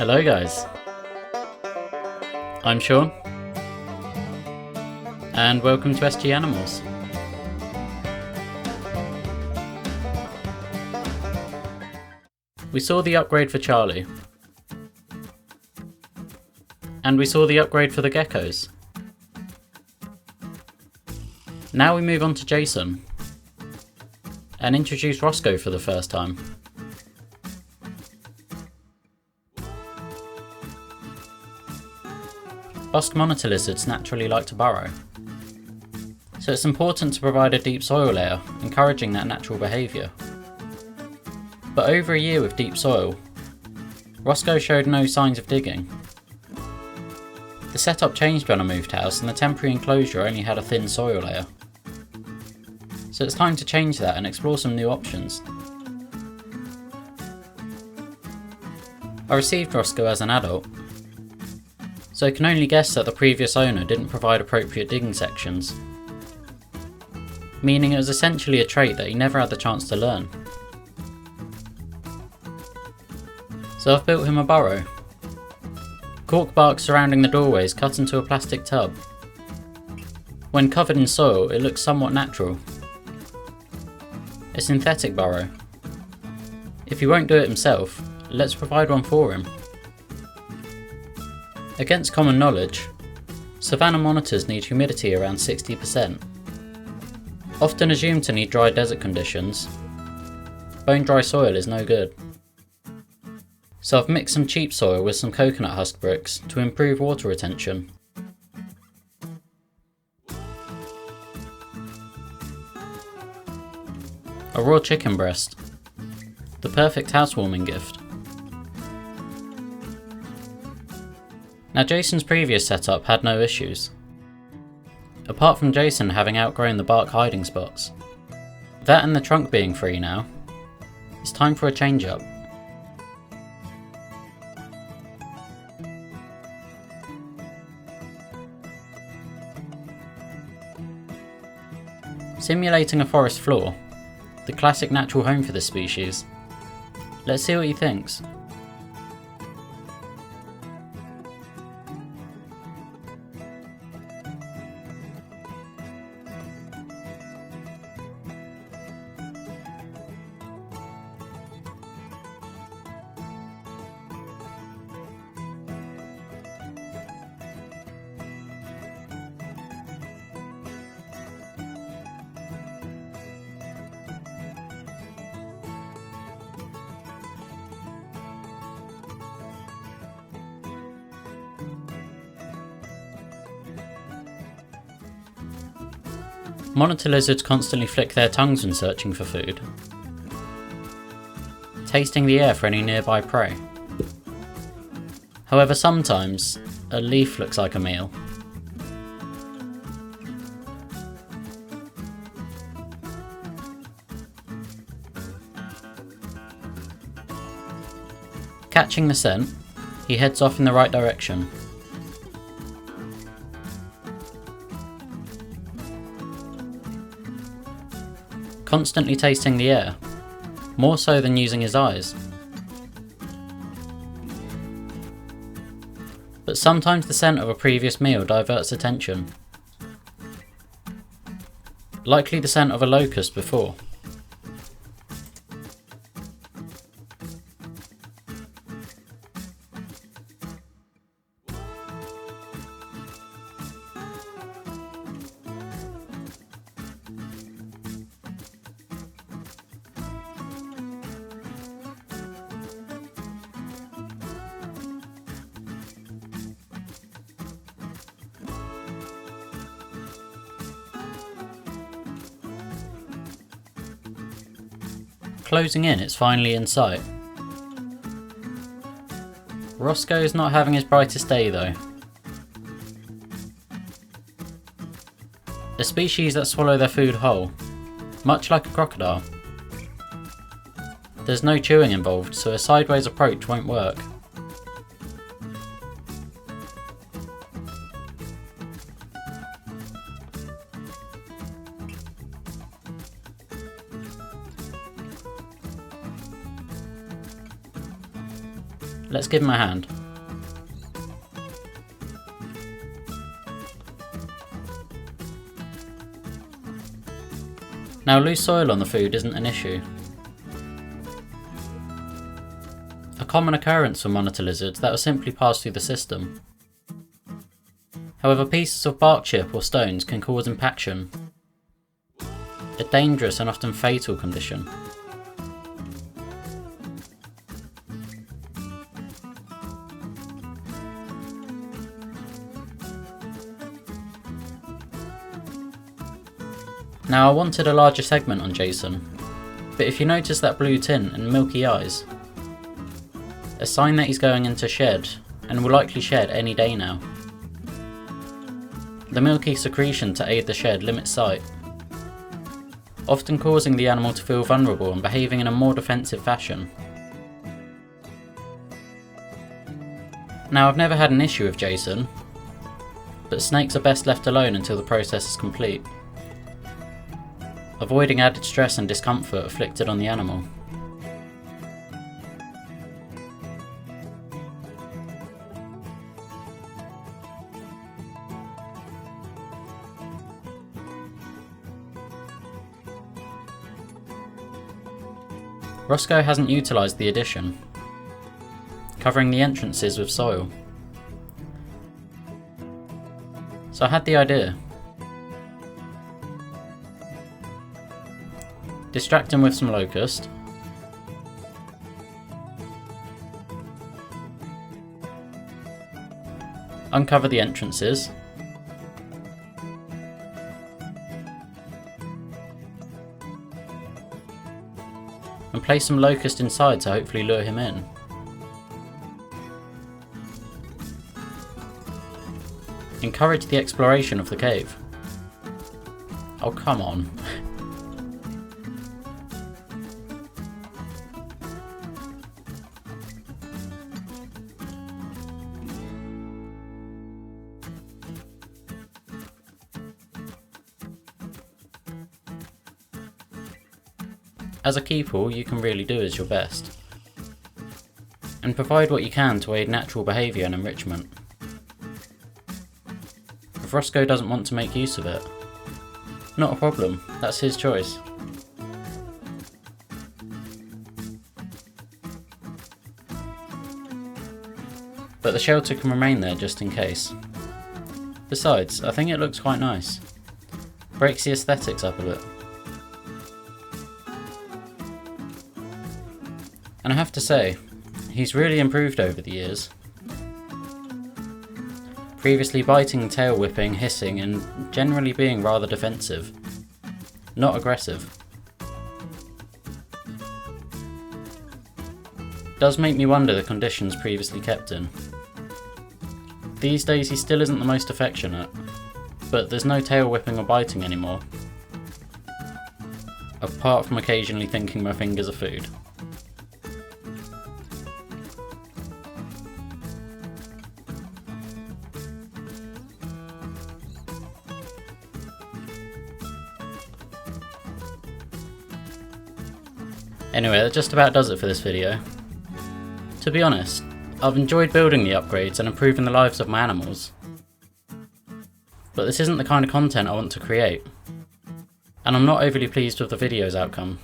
Hello guys, I'm Sean, and welcome to SG Animals. We saw the upgrade for Charlie, and we saw the upgrade for the geckos. Now we move on to Jason, and introduce Rosco for the first time. Bosc monitor lizards naturally like to burrow, so it's important to provide a deep soil layer, encouraging that natural behaviour. But over a year with deep soil, Rosco showed no signs of digging. The setup changed when I moved house and the temporary enclosure only had a thin soil layer. So it's time to change that and explore some new options. I received Rosco as an adult, so I can only guess that the previous owner didn't provide appropriate digging sections, meaning it was essentially a trait that he never had the chance to learn. So I've built him a burrow. Cork bark surrounding the doorway is cut into a plastic tub. When covered in soil, it looks somewhat natural. A synthetic burrow. If he won't do it himself, let's provide one for him. Against common knowledge, savanna monitors need humidity around 60%. Often assumed to need dry desert conditions, bone dry soil is no good. So I've mixed some cheap soil with some coconut husk bricks to improve water retention. A raw chicken breast, the perfect housewarming gift. Now Jason's previous setup had no issues, apart from Jason having outgrown the bark hiding spots. That and the trunk being free now, it's time for a change up. Simulating a forest floor, the classic natural home for this species. Let's see what he thinks. Monitor lizards constantly flick their tongues when searching for food, tasting the air for any nearby prey. However, sometimes a leaf looks like a meal. Catching the scent, he heads off in the right direction. Constantly tasting the air, more so than using his eyes. But sometimes the scent of a previous meal diverts attention. Likely the scent of a locust before. Closing in, it's finally in sight. Rosco is not having his brightest day though. A species that swallow their food whole, much like a crocodile. There's no chewing involved, so a sideways approach won't work. let's give him a hand. Now, loose soil on the food isn't an issue. A common occurrence for monitor lizards that will simply pass through the system. However, pieces of bark chip or stones can cause impaction, a dangerous and often fatal condition. Now, I wanted a larger segment on Jason, but if you notice that blue tint and milky eyes, a sign that he's going into shed and will likely shed any day now. The milky secretion to aid the shed limits sight, often causing the animal to feel vulnerable and behaving in a more defensive fashion. Now, I've never had an issue with Jason, but snakes are best left alone until the process is complete, avoiding added stress and discomfort inflicted on the animal. Rosco hasn't utilised the addition, covering the entrances with soil. So I had the idea. Distract him with some locust, uncover the entrances, and place some locust inside to hopefully lure him in. Encourage the exploration of the cave. Oh, come on. As a keeper, all you can really do is your best, and provide what you can to aid natural behaviour and enrichment. If Rosco doesn't want to make use of it, not a problem, that's his choice. But the shelter can remain there just in case. Besides, I think it looks quite nice. Breaks the aesthetics up a bit. And I have to say, he's really improved over the years. Previously biting, tail whipping, hissing, and generally being rather defensive, not aggressive. Does make me wonder the conditions previously kept in. These days he still isn't the most affectionate, but there's no tail whipping or biting anymore, apart from occasionally thinking my fingers are food. Anyway, that just about does it for this video. To be honest, I've enjoyed building the upgrades and improving the lives of my animals, but this isn't the kind of content I want to create, and I'm not overly pleased with the video's outcome,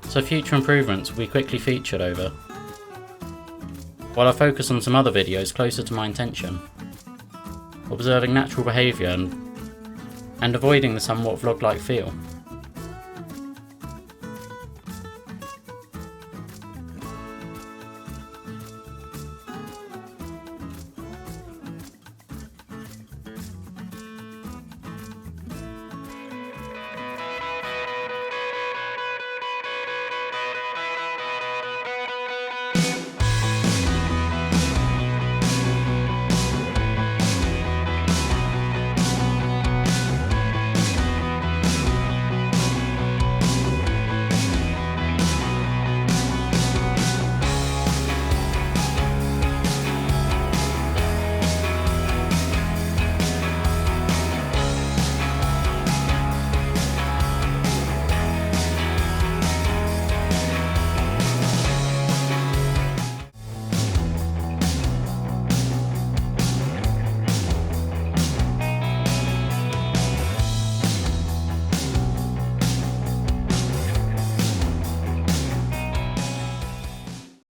so future improvements will be quickly featured over, while I focus on some other videos closer to my intention, observing natural behaviour and avoiding the somewhat vlog-like feel.